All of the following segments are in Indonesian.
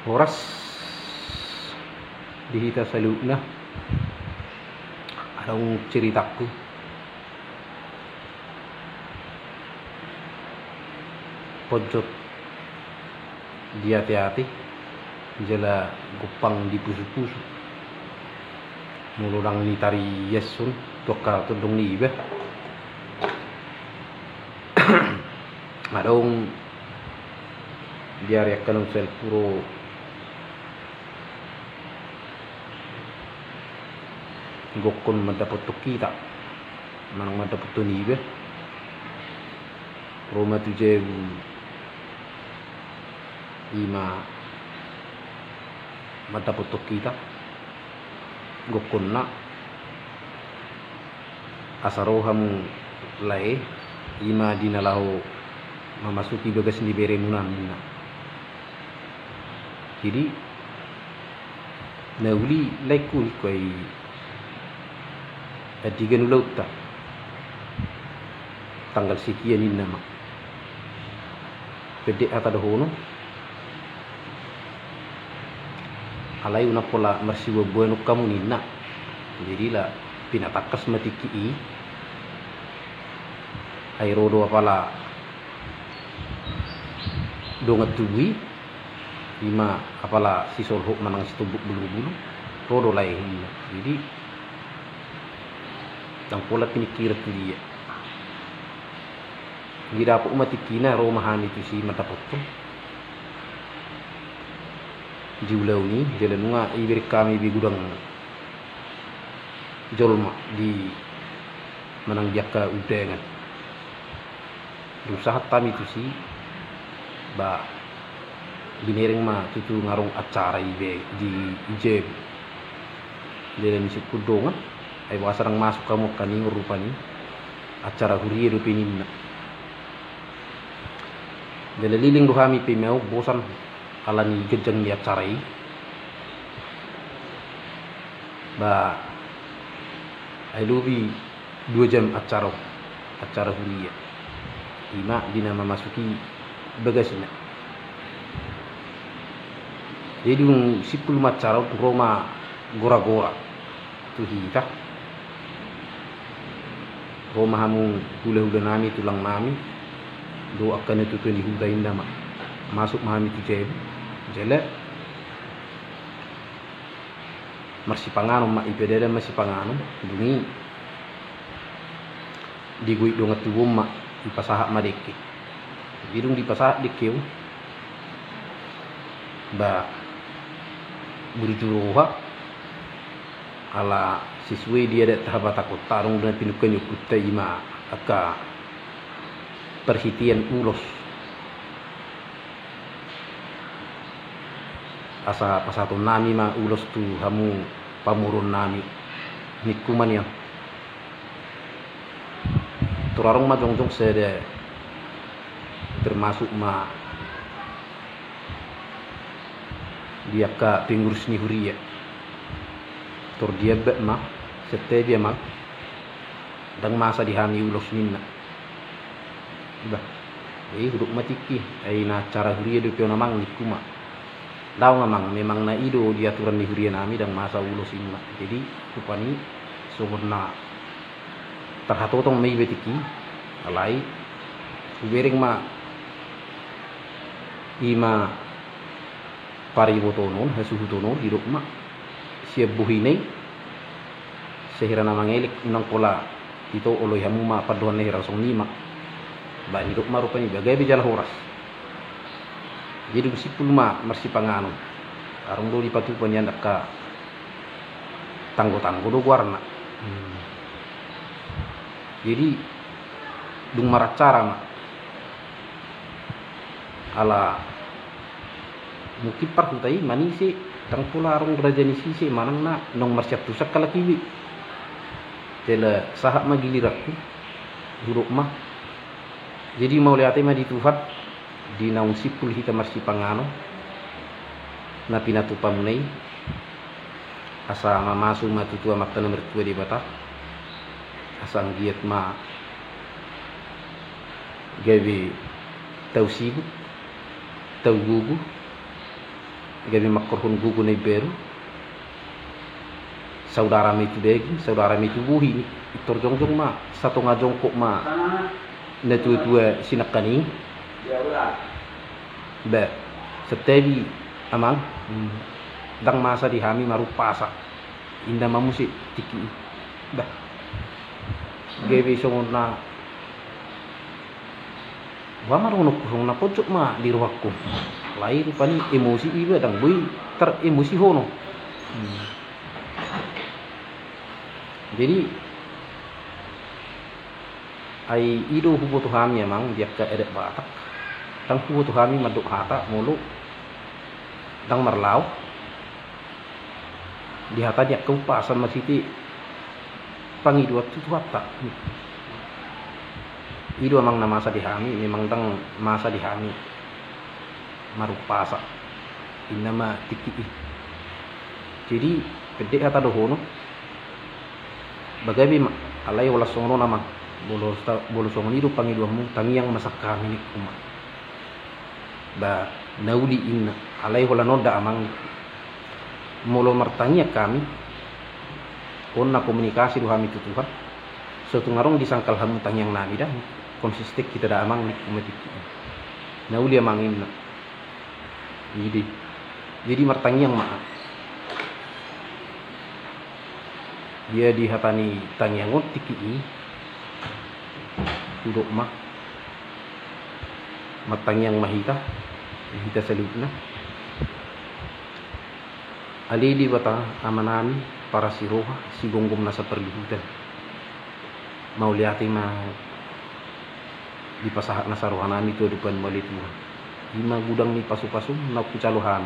Horas dihita saluna ada ceritaku pojok di hati-hati jela gupang di pusu-pusu mulurang ni tari yesun toka tudung ni ibe madong diare kanong sel puro gokon madapat kita manang madapat ni ibe Roma tuje ima madapat kita gokon na asarohamu lae ima dinalaho memasuki bagas ni bere munan na jadi nauli laikul koi adigan ulauta tanggal sekian ini nama pede atada hono alai una pola marsiwa bueno kamu nina jadi lah pinatakas matiki airodo apala dongat tuwi lima apala sisol hok manang situbuk bulu-bulu rodo lai jadi tang pola pinikir tu dia gira po matikina romahan itu si matapotto jiulau ni jalan nga ibir kami bi gudang jolma di manang jaka udengan usaha kami itu si ba binereng ma tutu ngarong acara ibe di ijeb jalan si kudongan ay wasarang masuk kamu kani rupani acara huriye rupininna jalan liling duhami pemeu bosan alani gejang di acara ini ba ay lubi 2 jam acara huriya ima dina memasuki bagasnya jadi sipul macara Roma gora-gora tu hita Roma hamu hula-hula nami tulang nami do akan itu di hula indama masuk mahami tu jele marsi pangano ma ipedele marsi pangano dungi digui dongat tuwum ma ipasahak madeke idung dipasahak dekeu ba burjuruha ala siswe dia dat tahap takut tarung dengan pinukan yukuta ima aka perhitian ulos asa pasatu nami ma ulos tu hamu pamurun nami nikuman yang turarong ma jongjong sede termasuk ma dia ka pengurus ni huria tur dia be ma sete dia ma dang masa dihami ulos minna bah huduk matiki ai na cara huria do piona mang nikuma daw ngamang memang na ido di aturan di huria nami dan masa ulos inna jadi kupani sumurna terhatotong may betiki alai ubereng ma ima paribotonon hasuhutonon hiruk ma siap buhinay sehira na mangelik unang pola ito oloy hamu ma paduhan na hirasong nima ba hiruk ma rupani bagay bijala horas jadi sipul ma marsi pangano arong do dipatupan yan ka tanggo-tanggo do warna jadi dung maracara ma ala mungkin parhutai manisi tang pula arong rajani sisi manang na nong marsiap tusak kalakiwi jela sahak magilirakku buruk mah jadi mau lihat ma ditufat di naung sipul hita marsi pangano na pinatu pamunay asa mamasu matutua makta nomor 2 di bata asang giat ma gawe tau sibuk tau gugu gabi makorhon gugu na beru saudara mi tu degi saudara mi tu buhi itor jongjong ma satu ngajongkok ma na tua sinakani ba setebi amang dang masa di hami marupasa inda mamusi tiki ba gabi songona wa marunok kusong na pojok ma di ruhakku lain pani emosi iba dang bui ter emosi hono jadi ai ido hubo tuhami emang dia ka edek batak tang hubo tuhami maduk hata mulu dang marlau di hata dia keupasan masiti pangidu tu hata ido emang na masa dihami memang dang masa dihami marupasa inama tiki jadi gede kata dohono bagabi alai wala songo nama bolo songo nido pangidu mu tangiang masak kami ni kuma ba nauli inna alai wala noda amang molo martanya kami onna komunikasi do kami tutuhan suatu ngarong disangkal hamu tangiang nami dah konsisten kita dah amang ni kumatiki nauli amang inna jadi martanya yang maaf dia dihatani tangiangot tiki duduk mah matang yang mahita salutna ali di bata amanami para siroha si gonggom nasa perlihutan mau liati mah di pasahat nasa rohanami tu depan malitu lima gudang ni pasu-pasu na kucaluhan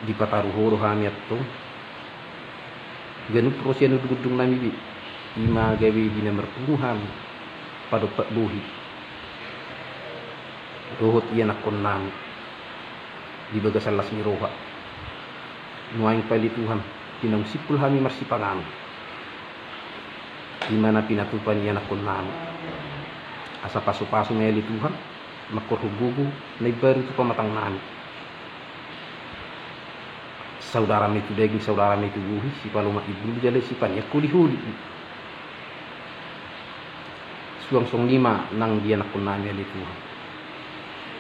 di pataruho rohani atto ganu proses nu gudung nami bi lima gawi di nomor puluhan pada pak buhi dohot iya nakon nami di bagas alas miroha nuaing pali Tuhan tinang sipul hami marsipangan di mana pinatupan iya nakon nami asa pasu-pasu meli Tuhan makor hububu na baru tu pamatang nami saudara mi tu daging saudara mi tu buhi si paloma ibu jale si pan yakuli huli suang lima nang dia nakon nami ali tu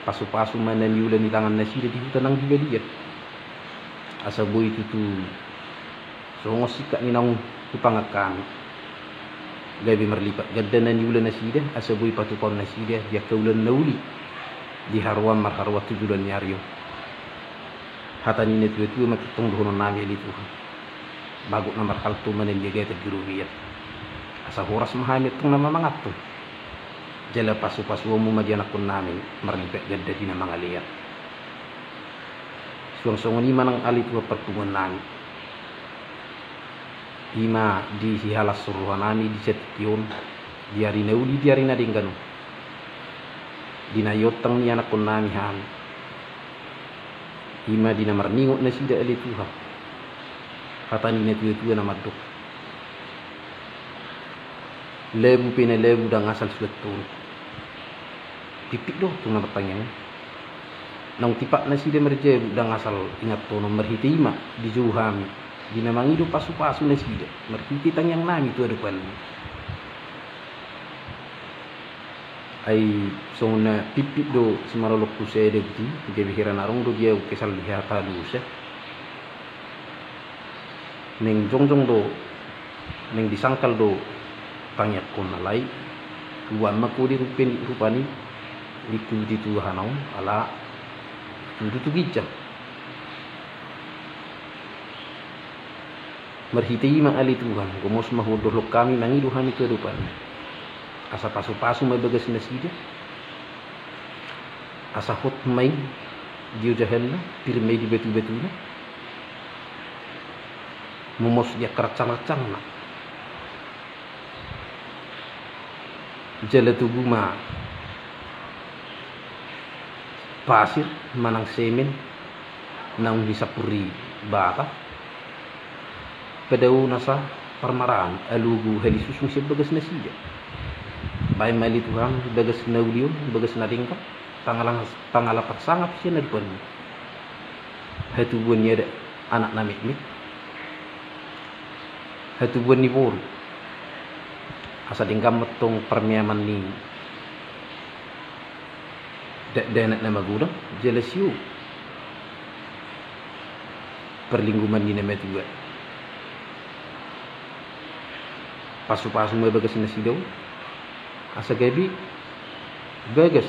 pasu-pasu mana ni ulan di tangan nasi di hutan nang dia lihat asa boy tu songo sikak ni nang tupangakan gabi merlipat gadana ni ulan nasi dia asa boy patupon nasi dia kaulan nauli di harwan marharwa tujulan nyariyo hatani net wetu makitong dohono nami ali tu bagut nomor haltu manen jaga terjurumiyat asa horas mahamit tong nama mangatto jala pasu-pasu mu madiana kun nami marlipat gadda dina mangaliat suang-suang ni manang ali tu pertemuan nami ima di hihalas suruhan nami di setion di hari nauli di hari nadingganu dina yotang ni anak kun nami han ima dina marningot na sida ali tuha kata ni netu na maduk lebu pina lebu dah ngasal suletun pipik doh tu na pertanyaan nang tipak na sida merje dah ngasal ingat tu nomor hitima di juhami dina mangidu pasu-pasu na sida merhiti tangyang nami tu adupan ai sona pipit do semarolok ku se degti ge bihiran arong do dia kesal lihata duse neng jongjong do neng disangkal do tangyak kon alai kuan maku di rupani liku di tuhanau ala tudu tu gijang merhiti ma ali tuhan gomos mahudur lok kami mangidu hani kehidupan asa pasu-pasu may bagas na sida asa hot may diyo jahel na pirmay di betu-betu na mumos dia keracang-racang na jala tubuh ma pasir manang semen nang disapuri bata pedau nasa parmaraan alugu halisusung siya bagas na sida bay mali Tuhan bagas na uliyon bagas na ringka tangalapat sangap siya na depan hatu buan ni ada anak namik mik hatu buan ni boru asa dingkam metong permiaman ni denet nama gudang jelasio perlingkuman ni nama tua pasu-pasu may bagas na sidaw asa gabi bagas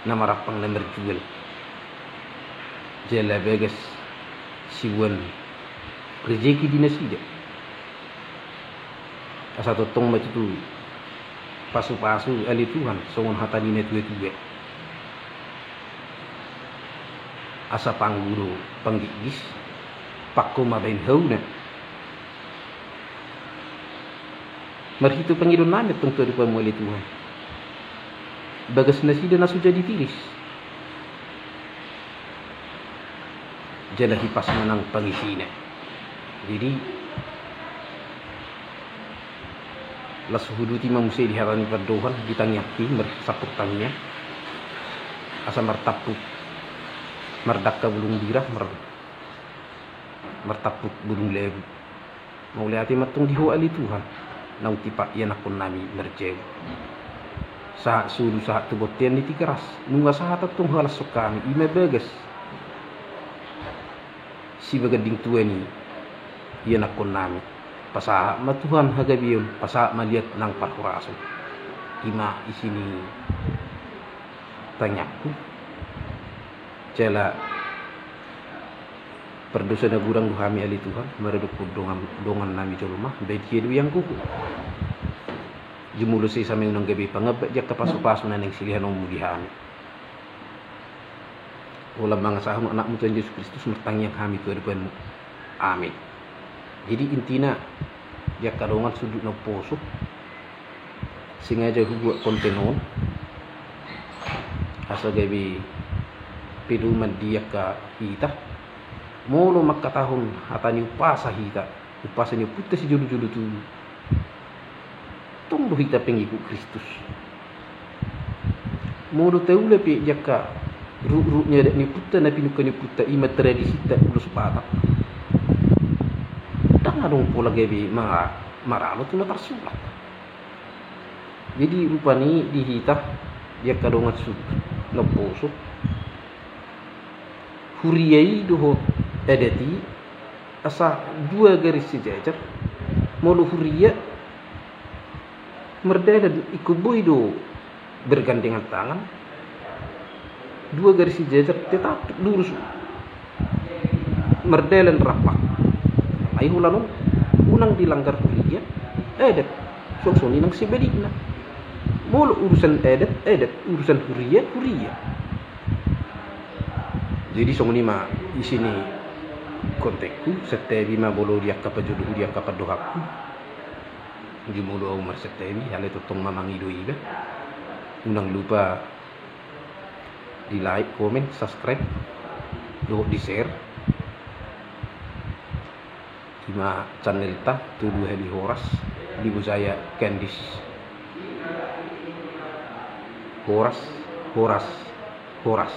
na marapang na merjual jela bagas siwan rezeki di nasida asa totong matutu pasu-pasu ali Tuhan songon hata di tua-tua asa pangguro panggigis pakko mabain hauna marhito Panginoon namin itong kehidupan mo ulit Tuhan. Bagas na sida na jadi tiris. Jala hipas mo ng pangisina. Jadi, lasuhuduti mamusay di harani perdohan, ditangyapi, mersapuk tangnya. Asa martapuk, mardakka bulung birah, martapuk bulung lebu. Mauliati matong dihuali Tuhan. Nau tipa yan akon nami merjew sa sulu sa tubotian ni tikeras nunga sa tatong halas so kami ime bagas si bagading tua ni yan akon nami pasa matuhan hagabiyon pasa maliat ng parhuraso ima isini tanyaku cela perdosa na gurang duhami ali Tuhan mereduk dongan nami jolma baik hidu yang kuku jumulo sa may unang gabi pangabak jak kapaso-paso na ng silihan ng mudihami wala mga sahong anak mo Tuhan Yesus Kristus mertangyang kami kehidupan mo amin jadi intina jak kadongan sudut na poso singaja hubuat kontenon asa gabi peduman dia ka hita molo makatahon hatani upasa hita upasa ni puta si julu-julu tu tunggu hita pengiku Kristus molo teule pe jaka ru-runya ni puta na pinuka ni puta ima tradisi tak ulus patak tanga dong pola gabi maralo tu na tarsulat jadi rupani di hita jaka dongat sud no poso huriyai doho edeti asa dua garis sejajar molo huria merdeka ikuboy do bergandengan tangan dua garis sejajar tetap lurus merdelan rapak ay hulano unang dilanggar huria edet soksoni nang sibedina molo urusan edet urusan huria jadi songni ma isini kontekku setebi ma bolo dia kapajodoh dia kapadohaku jumulo umar setebi hale totong mamang idoi be unang lupa di like komen subscribe do di share cuma channel ta tuduh heli horas di saya Candice horas